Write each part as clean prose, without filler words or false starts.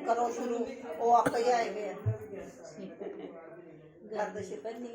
करो शुरू। वो आपका ही आएंगे गर्दशपति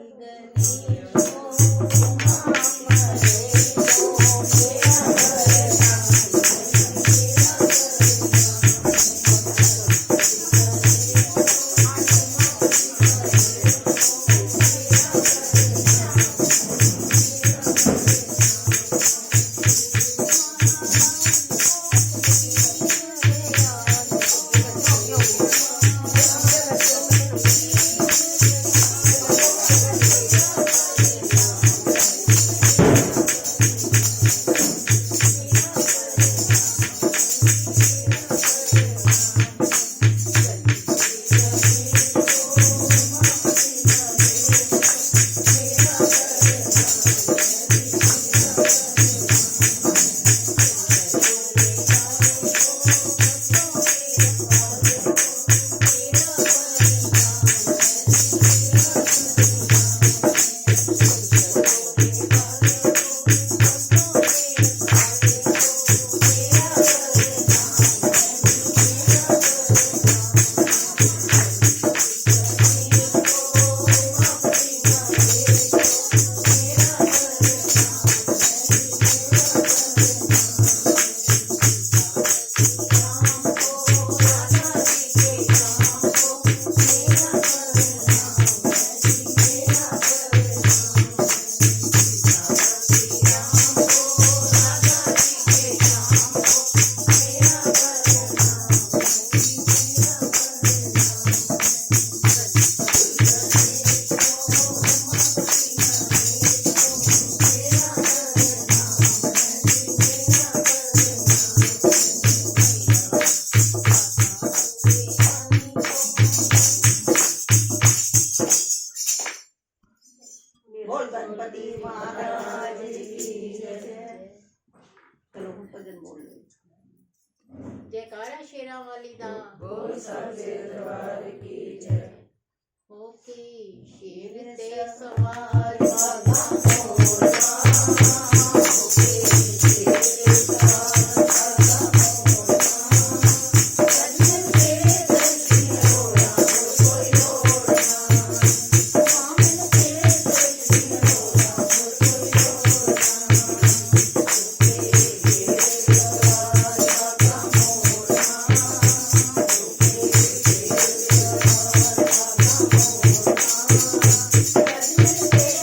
बोल गणपति महाराज की जय। चलो हम भजन बोल रहे। जयकारा शेरा वाली दा बोल सच्चे दरबार की जय। ओके शेर ते सवार Thank you.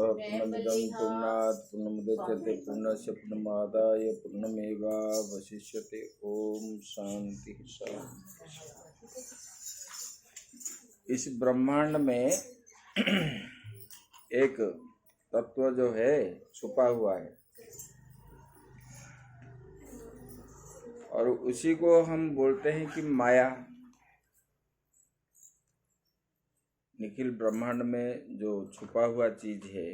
पूर्णमिदं पूर्णात् पूर्णमुदच्यते पूर्णस्य पूर्णमादाय पूर्णमेवावशिष्यते। ओम शांति शांति। इस ब्रह्मांड में एक तत्व जो है छुपा हुआ है और उसी को हम बोलते हैं कि माया। निखिल ब्रह्मांड में जो छुपा हुआ चीज है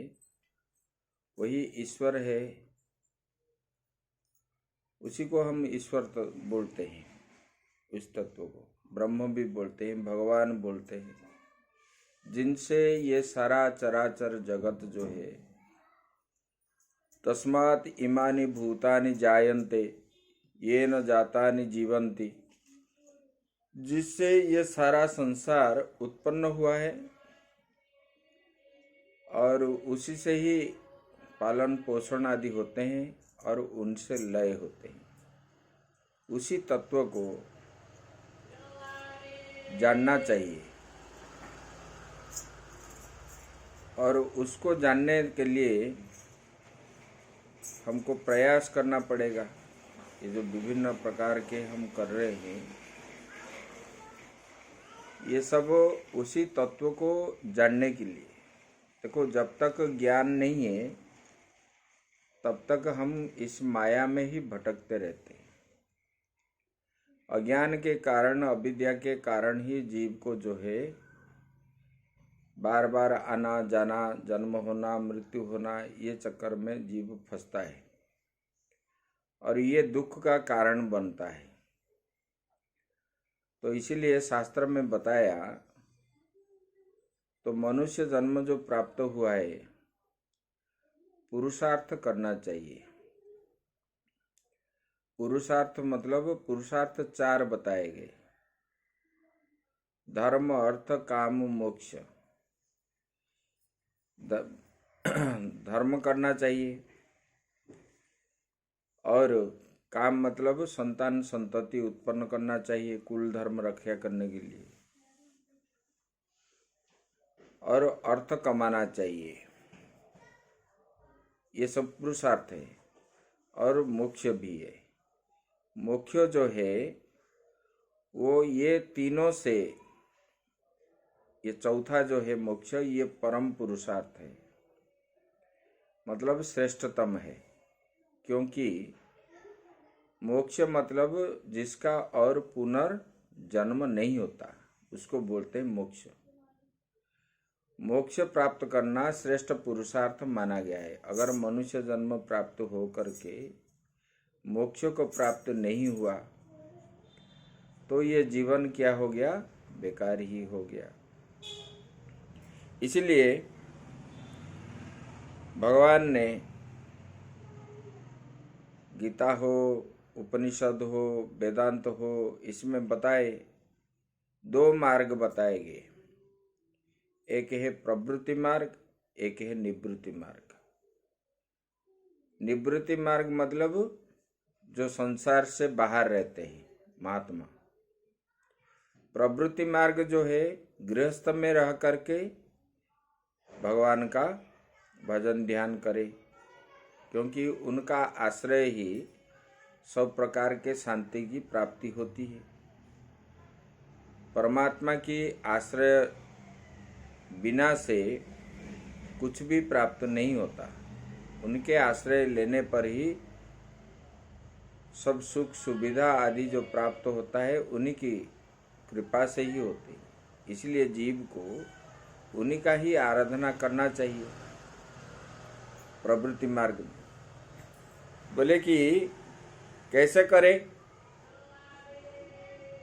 वही ईश्वर है। उसी को हम ईश्वर बोलते हैं। उस तत्व को ब्रह्म भी बोलते हैं, भगवान बोलते हैं, जिनसे ये सारा चराचर जगत जो है, तस्मात् इमानि भूतानि जायन्ते येन जातानि जीवन्ति, जिससे ये सारा संसार उत्पन्न हुआ है और उसी से ही पालन पोषण आदि होते हैं और उनसे लय होते हैं। उसी तत्व को जानना चाहिए और उसको जानने के लिए हमको प्रयास करना पड़ेगा। ये जो विभिन्न प्रकार के हम कर रहे हैं, ये सब उसी तत्व को जानने के लिए। देखो, जब तक ज्ञान नहीं है तब तक हम इस माया में ही भटकते रहते हैं। अज्ञान के कारण, अविद्या के कारण ही जीव को जो है बार बार आना जाना, जन्म होना, मृत्यु होना, ये चक्कर में जीव फंसता है और ये दुख का कारण बनता है। तो इसीलिए शास्त्र में बताया, तो मनुष्य जन्म जो प्राप्त हुआ है पुरुषार्थ करना चाहिए। पुरुषार्थ मतलब पुरुषार्थ 4 बताए गए: धर्म, अर्थ, काम, मोक्ष। धर्म करना चाहिए और काम मतलब संतान संतति उत्पन्न करना चाहिए, कुल धर्म रक्षा करने के लिए। और अर्थ कमाना चाहिए। ये सब पुरुषार्थ है। और मोक्ष भी है। मोक्ष जो है वो ये तीनों से, ये चौथा जो है मोक्ष, ये परम पुरुषार्थ है, मतलब श्रेष्ठतम है। क्योंकि मोक्ष मतलब जिसका और पुनर्जन्म नहीं होता, उसको बोलते हैं मोक्ष। मोक्ष प्राप्त करना श्रेष्ठ पुरुषार्थ माना गया है। अगर मनुष्य जन्म प्राप्त हो करके मोक्ष को प्राप्त नहीं हुआ तो ये जीवन क्या हो गया? बेकार ही हो गया। इसलिए भगवान ने गीता हो, उपनिषद हो, वेदांत हो, इसमें बताए 2 मार्ग बताए गए। एक है प्रवृत्ति मार्ग, एक है निवृत्ति मार्ग। निवृत्ति मार्ग मतलब जो संसार से बाहर रहते हैं, महात्मा। प्रवृत्ति मार्ग जो है गृहस्थ में रह करके भगवान का भजन ध्यान करे, क्योंकि उनका आश्रय ही सब प्रकार के शांति की प्राप्ति होती है। परमात्मा की आश्रय बिना से कुछ भी प्राप्त नहीं होता। उनके आश्रय लेने पर ही सब सुख सुविधा आदि जो प्राप्त होता है उन्हीं की कृपा से ही होती है। इसलिए जीव को उन्हीं का ही आराधना करना चाहिए। प्रवृत्ति मार्ग में बोले कि कैसे करें,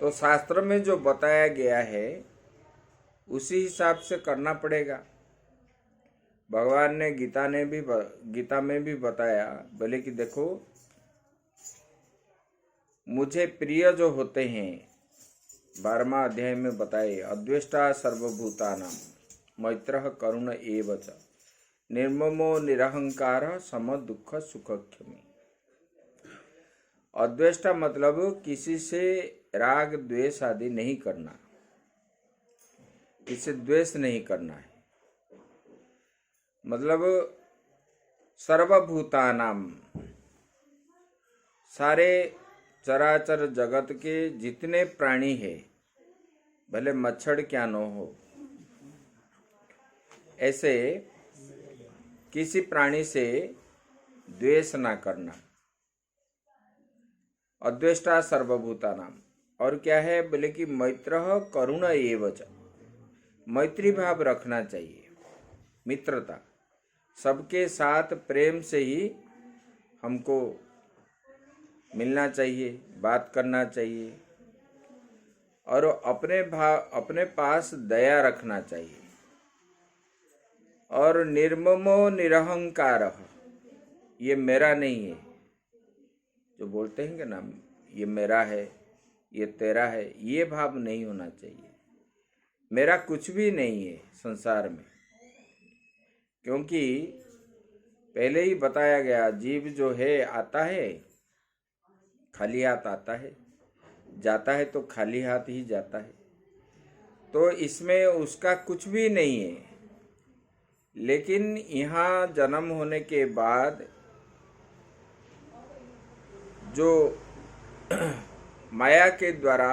तो शास्त्र में जो बताया गया है उसी हिसाब से करना पड़ेगा। भगवान ने गीता में भी बताया, बोले कि देखो, मुझे प्रिय जो होते हैं, 12वां अध्याय में बताए, अद्वेष्टा सर्वभूतानां मैत्रः करुण एव च निर्ममो निरहंकार सम दुख सुखक्षमी। अद्वेष्टा मतलब किसी से राग द्वेष आदि नहीं करना, किसी द्वेष नहीं करना है। मतलब सर्वभूतानाम, सारे चराचर जगत के जितने प्राणी है, भले मच्छर क्या न हो, ऐसे किसी प्राणी से द्वेष ना करना। अद्वेष्टा सर्वभूतानाम। और क्या है बोले कि मैत्रः करुण एव च, मैत्री भाव रखना चाहिए, मित्रता, सबके साथ प्रेम से ही हमको मिलना चाहिए, बात करना चाहिए, और अपने पास दया रखना चाहिए। और निर्ममो निरहंकार, ये मेरा नहीं है, जो बोलते हैं कि ना ये मेरा है, ये तेरा है, ये भाव नहीं होना चाहिए। मेरा कुछ भी नहीं है संसार में, क्योंकि पहले ही बताया गया, जीव जो है आता है खाली हाथ आता है, जाता है तो खाली हाथ ही जाता है, तो इसमें उसका कुछ भी नहीं है। लेकिन यहाँ जन्म होने के बाद जो माया के द्वारा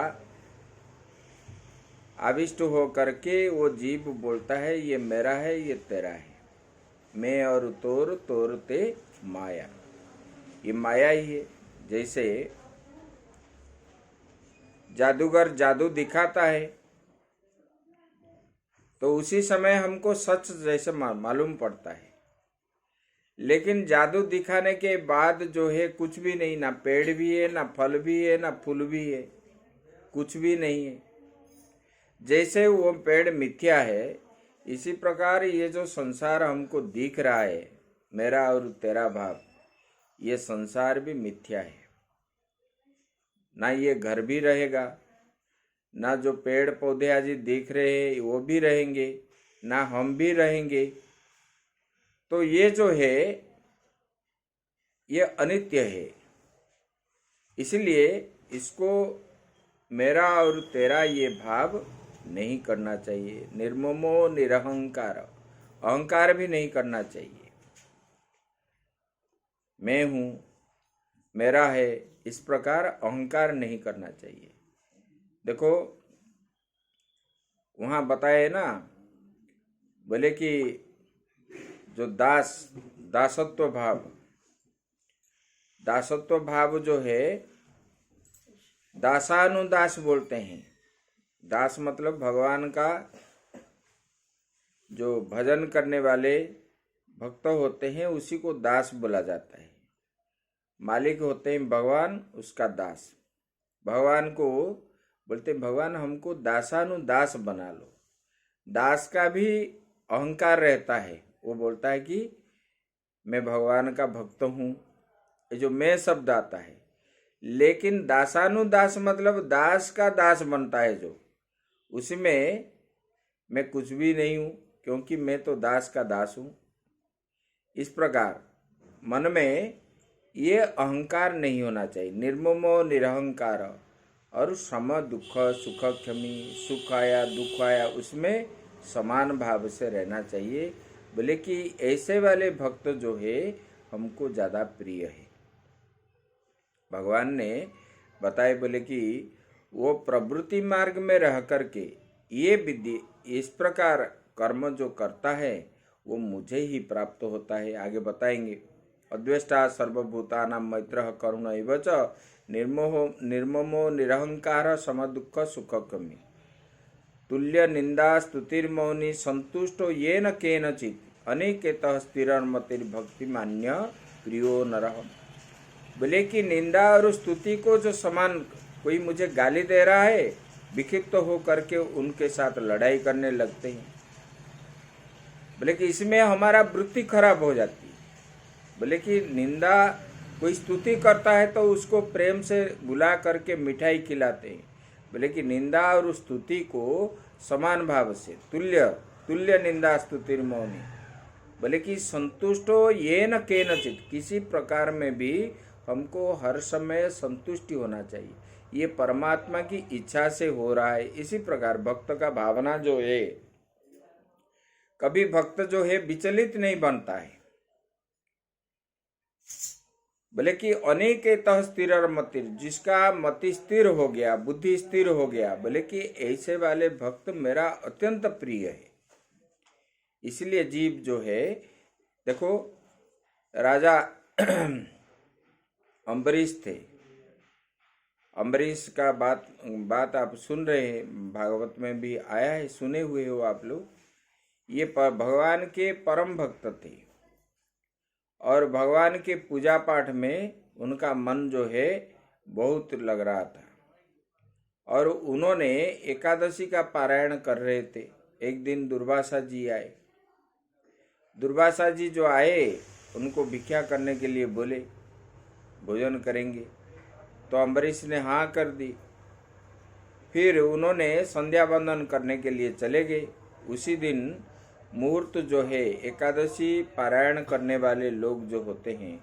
आविष्ट हो करके वो जीव बोलता है ये मेरा है, ये तेरा है, मैं और तोर तोर ते माया, ये माया ही है। जैसे जादूगर जादू दिखाता है तो उसी समय हमको सच जैसे मालूम पड़ता है, लेकिन जादू दिखाने के बाद जो है कुछ भी नहीं, ना पेड़ भी है, ना फल भी है, ना फूल भी है, कुछ भी नहीं है। जैसे वो पेड़ मिथ्या है, इसी प्रकार ये जो संसार हमको दिख रहा है, मेरा और तेरा भाव, ये संसार भी मिथ्या है। ना ये घर भी रहेगा, ना जो पेड़ पौधे आदि दिख रहे हैं वो भी रहेंगे, ना हम भी रहेंगे। तो ये जो है ये अनित्य है, इसलिए इसको मेरा और तेरा ये भाव नहीं करना चाहिए। निर्ममो निरहंकार, अहंकार भी नहीं करना चाहिए। मैं हूँ, मेरा है, इस प्रकार अहंकार नहीं करना चाहिए। देखो वहाँ बताए ना, बोले कि जो दासत्व भाव जो है, दासानुदास बोलते हैं। दास मतलब भगवान का जो भजन करने वाले भक्त होते हैं उसी को दास बोला जाता है। मालिक होते हैं भगवान, उसका दास। भगवान को बोलते हैं भगवान हमको दासानुदास बना लो। दास का भी अहंकार रहता है, वो बोलता है कि मैं भगवान का भक्त हूँ, ये जो मैं शब्द आता है। लेकिन दासानुदास मतलब दास का दास बनता है, जो उसमें मैं कुछ भी नहीं हूँ, क्योंकि मैं तो दास का दास हूँ। इस प्रकार मन में ये अहंकार नहीं होना चाहिए। निर्ममो निरहंकार, और सम दुख सुख क्षमी, सुख आया दुख आया उसमें समान भाव से रहना चाहिए। बोले कि ऐसे वाले भक्त जो है हमको ज़्यादा प्रिय है। भगवान ने बताए, बोले कि वो प्रवृत्ति मार्ग में रह करके ये विधि इस प्रकार कर्म जो करता है वो मुझे ही प्राप्त होता है। आगे बताएंगे, अद्वेष्टा सर्वभूतानां मैत्रः करुण एव च, निर्ममो निरहंकार समदुःख सुखकमी, तुल्य निंदा स्तुतिर्मौनी, संतुष्टो येन केनचित्, अनिकेतः स्थिरमतिर्भक्ति मान्य प्रियो नरः। बोले कि निंदा और स्तुति को जो समान, कोई मुझे गाली दे रहा है, विक्षिप्त हो करके उनके साथ लड़ाई करने लगते हैं। बोले कि इसमें हमारा वृत्ति खराब हो जाती है। बोले कि निंदा, कोई स्तुति करता है तो उसको प्रेम से बुला करके मिठाई खिलाते हैं। बोले कि निंदा और स्तुति को समान भाव से, तुल्य निंदा स्तुतिर्मौनी। बोले कि संतुष्टो येन केनचित्, किसी प्रकार में भी हमको हर समय संतुष्टि होना चाहिए। ये परमात्मा की इच्छा से हो रहा है। इसी प्रकार भक्त का भावना जो है कभी भक्त जो है विचलित नहीं बनता है। बोले कि अनेकेतः स्थिर मति, जिसका मति स्थिर हो गया, बुद्धि स्थिर हो गया, बोले कि ऐसे वाले भक्त मेरा अत्यंत प्रिय है। इसलिए जीव जो है, देखो राजा अम्बरीश थे। अम्बरीश का बात आप सुन रहे हैं, भागवत में भी आया है, सुने हुए हो आप लोग। ये भगवान के परम भक्त थे और भगवान के पूजा पाठ में उनका मन जो है बहुत लग रहा था। और उन्होंने एकादशी का पारायण कर रहे थे। एक दिन दुर्वासा जी आए। दुर्वासा जी जो आए, उनको भिक्षा करने के लिए बोले भोजन करेंगे, तो अम्बरीश ने हाँ कर दी। फिर उन्होंने संध्या वंदन करने के लिए चले गए। उसी दिन मुहूर्त जो है, एकादशी पारायण करने वाले लोग जो होते हैं,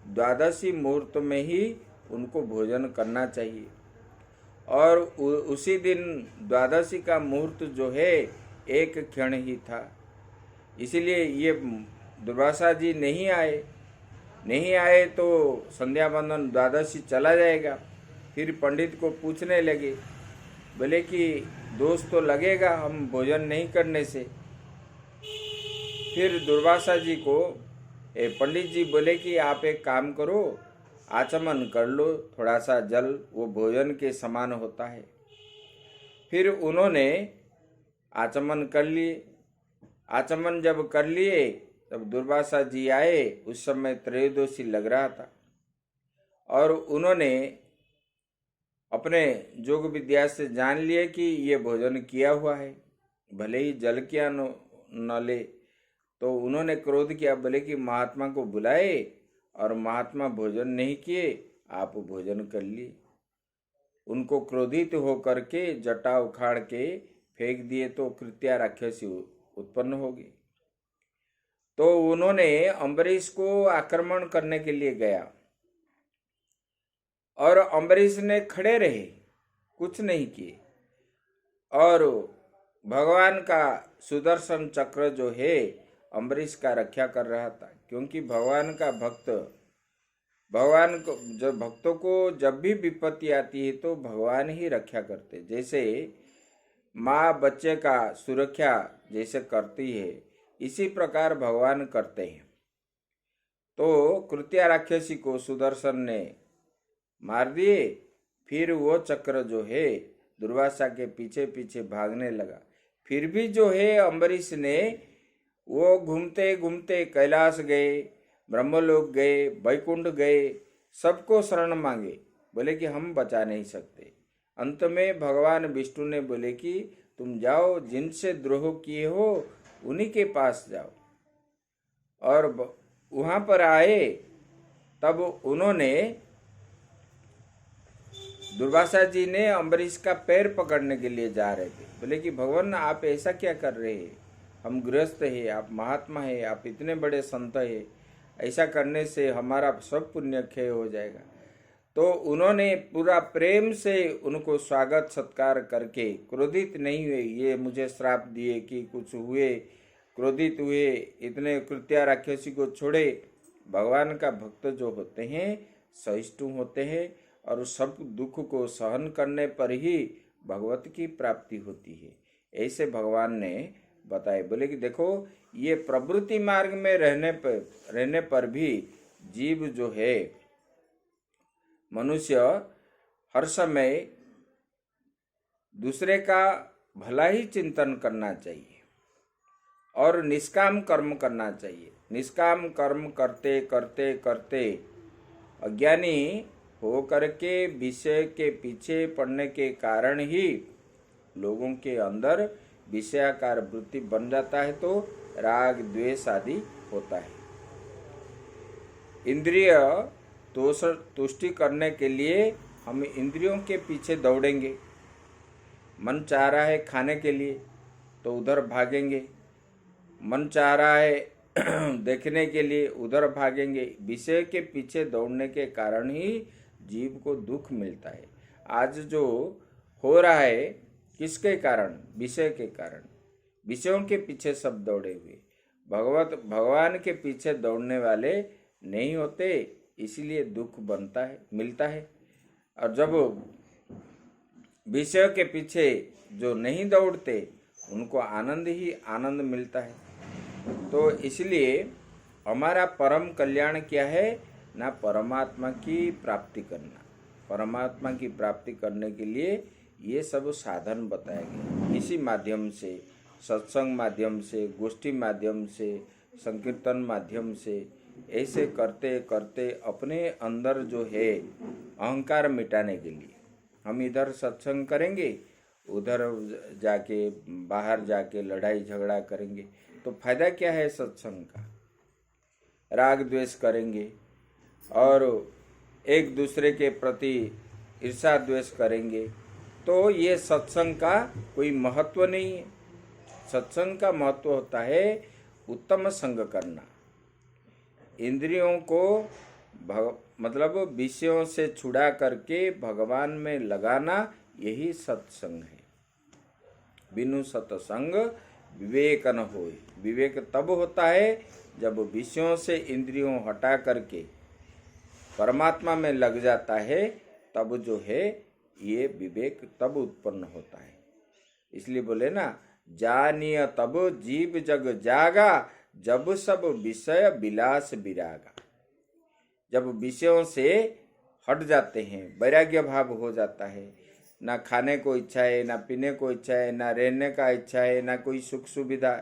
द्वादशी मुहूर्त में ही उनको भोजन करना चाहिए। और उसी दिन द्वादशी का मुहूर्त जो है एक क्षण ही था। इसीलिए ये दुर्वासा जी नहीं आए तो संध्या वंदन द्वादशी चला जाएगा। फिर पंडित को पूछने लगे, बोले कि दोष तो लगेगा हम भोजन नहीं करने से। फिर दुर्वासा जी को पंडित जी बोले कि आप एक काम करो, आचमन कर लो, थोड़ा सा जल, वो भोजन के समान होता है। फिर उन्होंने आचमन कर लिए। आचमन जब कर लिए तब दुर्वासा जी आए। उस समय त्रयोदशी लग रहा था और उन्होंने अपने जोग विद्या से जान लिए कि ये भोजन किया हुआ है, भले ही जल किया न ले। तो उन्होंने क्रोध किया, बोले कि महात्मा को बुलाए और महात्मा भोजन नहीं किए, आप भोजन कर लिए। उनको क्रोधित होकर के जटा उखाड़ के फेंक दिए तो कृत्या राक्षसी उत्पन्न होगी। तो उन्होंने अम्बरीश को आक्रमण करने के लिए गया और अम्बरीश ने खड़े रहे, कुछ नहीं किए। और भगवान का सुदर्शन चक्र जो है अम्बरीश का रक्षा कर रहा था, क्योंकि भगवान का भक्त, भगवान को जब भक्तों को जब भी विपत्ति आती है तो भगवान ही रक्षा करते। जैसे माँ बच्चे का सुरक्षा जैसे करती है, इसी प्रकार भगवान करते हैं। तो कृत्या राक्षसी को सुदर्शन ने मार दिए। फिर वो चक्र जो है दुर्वासा के पीछे पीछे भागने लगा। फिर भी जो है अम्बरीश ने वो घूमते घूमते कैलाश गए, ब्रह्मलोक गए, वैकुंठ गए, सबको शरण मांगे, बोले कि हम बचा नहीं सकते। अंत में भगवान विष्णु ने बोले कि तुम जाओ, जिनसे द्रोह किए हो उन्हीं के पास जाओ। और वहां पर आए, तब उन्होंने, दुर्वासा जी ने अम्बरीश का पैर पकड़ने के लिए जा रहे थे। बोले कि भगवान आप ऐसा क्या कर रहे हैं, हम गृहस्थ हैं, आप महात्मा हैं, आप इतने बड़े संत हैं, ऐसा करने से हमारा सब पुण्य क्षय हो जाएगा। तो उन्होंने पूरा प्रेम से उनको स्वागत सत्कार करके, क्रोधित नहीं हुए, ये मुझे श्राप दिए कि कुछ हुए, क्रोधित हुए, इतने कृत्या राक्षसी को छोड़े। भगवान का भक्त जो होते हैं सहिष्णु होते हैं और सब दुख को सहन करने पर ही भगवत की प्राप्ति होती है। ऐसे भगवान ने बताए। बोले कि देखो, ये प्रवृत्ति मार्ग में रहने पर भी जीव जो है, मनुष्य हर समय दूसरे का भला ही चिंतन करना चाहिए और निष्काम कर्म करना चाहिए। निष्काम कर्म करते करते करते अज्ञानी हो करके विषय के पीछे पड़ने के कारण ही लोगों के अंदर विषयाकार वृत्ति बन जाता है, तो राग द्वेष आदि होता है। इंद्रिय तुष्टि करने के लिए हम इंद्रियों के पीछे दौड़ेंगे। मन चाह रहा है खाने के लिए तो उधर भागेंगे, मन चाह रहा है देखने के लिए उधर भागेंगे। विषय के पीछे दौड़ने के कारण ही जीव को दुख मिलता है। आज जो हो रहा है किसके कारण? विषय के कारण। विषयों के पीछे सब दौड़े हुए, भगवान के पीछे दौड़ने वाले नहीं होते, इसीलिए दुख बनता है, मिलता है। और जब विषय के पीछे जो नहीं दौड़ते उनको आनंद ही आनंद मिलता है। तो इसलिए हमारा परम कल्याण क्या है ना, परमात्मा की प्राप्ति करना। परमात्मा की प्राप्ति करने के लिए ये सब साधन बताए गए। इसी माध्यम से, सत्संग माध्यम से, गोष्ठी माध्यम से, संकीर्तन माध्यम से, ऐसे करते करते अपने अंदर जो है अहंकार मिटाने के लिए हम इधर सत्संग करेंगे, उधर जाके बाहर जाके लड़ाई झगड़ा करेंगे, तो फायदा क्या है सत्संग का? राग द्वेष करेंगे और एक दूसरे के प्रति ईर्षा द्वेष करेंगे, तो ये सत्संग का कोई महत्व नहीं है। सत्संग का महत्व होता है उत्तम संग करना, इंद्रियों को मतलब विषयों से छुड़ा करके भगवान में लगाना, यही सत्संग है। बिनु सत्संग विवेक न होए। विवेक तब होता है जब विषयों से इंद्रियों हटा करके परमात्मा में लग जाता है, तब जो है ये विवेक तब उत्पन्न होता है। इसलिए बोले ना, जानिय तब जीव जग जागा, जब सब विषय विलास विरागा। जब विषयों से हट जाते हैं, वैराग्य भाव हो जाता है, ना खाने को इच्छा है, ना पीने को इच्छा है, ना रहने का इच्छा है, ना कोई सुख सुविधा,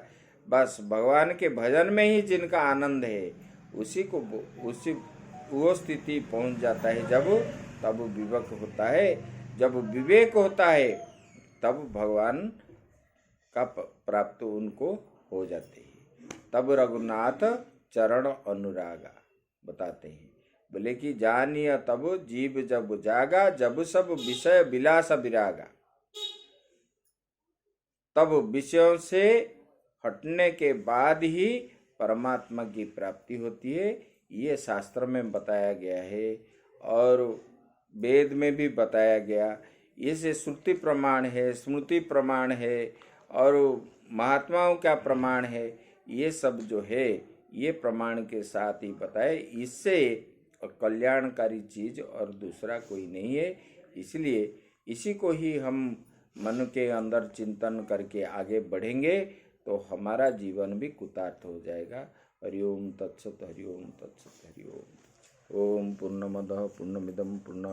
बस भगवान के भजन में ही जिनका आनंद है, उसी वो स्थिति पहुंच जाता है जब तब विवेक होता है। जब विवेक होता है तब भगवान का प्राप्त उनको हो जाते हैं। तब रघुनाथ चरण अनुरागा बताते हैं, बोले कि जानिय तब जीव जब जागा, जब सब विषय विलास विरागा। तब विषयों से हटने के बाद ही परमात्मा की प्राप्ति होती है। ये शास्त्र में बताया गया है और वेद में भी बताया गया। ये से श्रुति प्रमाण है, स्मृति प्रमाण है और महात्माओं का प्रमाण है। ये सब जो है ये प्रमाण के साथ ही बताए। इससे कल्याणकारी चीज और दूसरा कोई नहीं है। इसलिए इसी को ही हम मन के अंदर चिंतन करके आगे बढ़ेंगे तो हमारा जीवन भी कृतार्थ हो जाएगा। हरिओम तत्सत, हरिओम तत्सत, हरिओम। ओम पूर्णमदः पूर्णमिदं पूर्णात्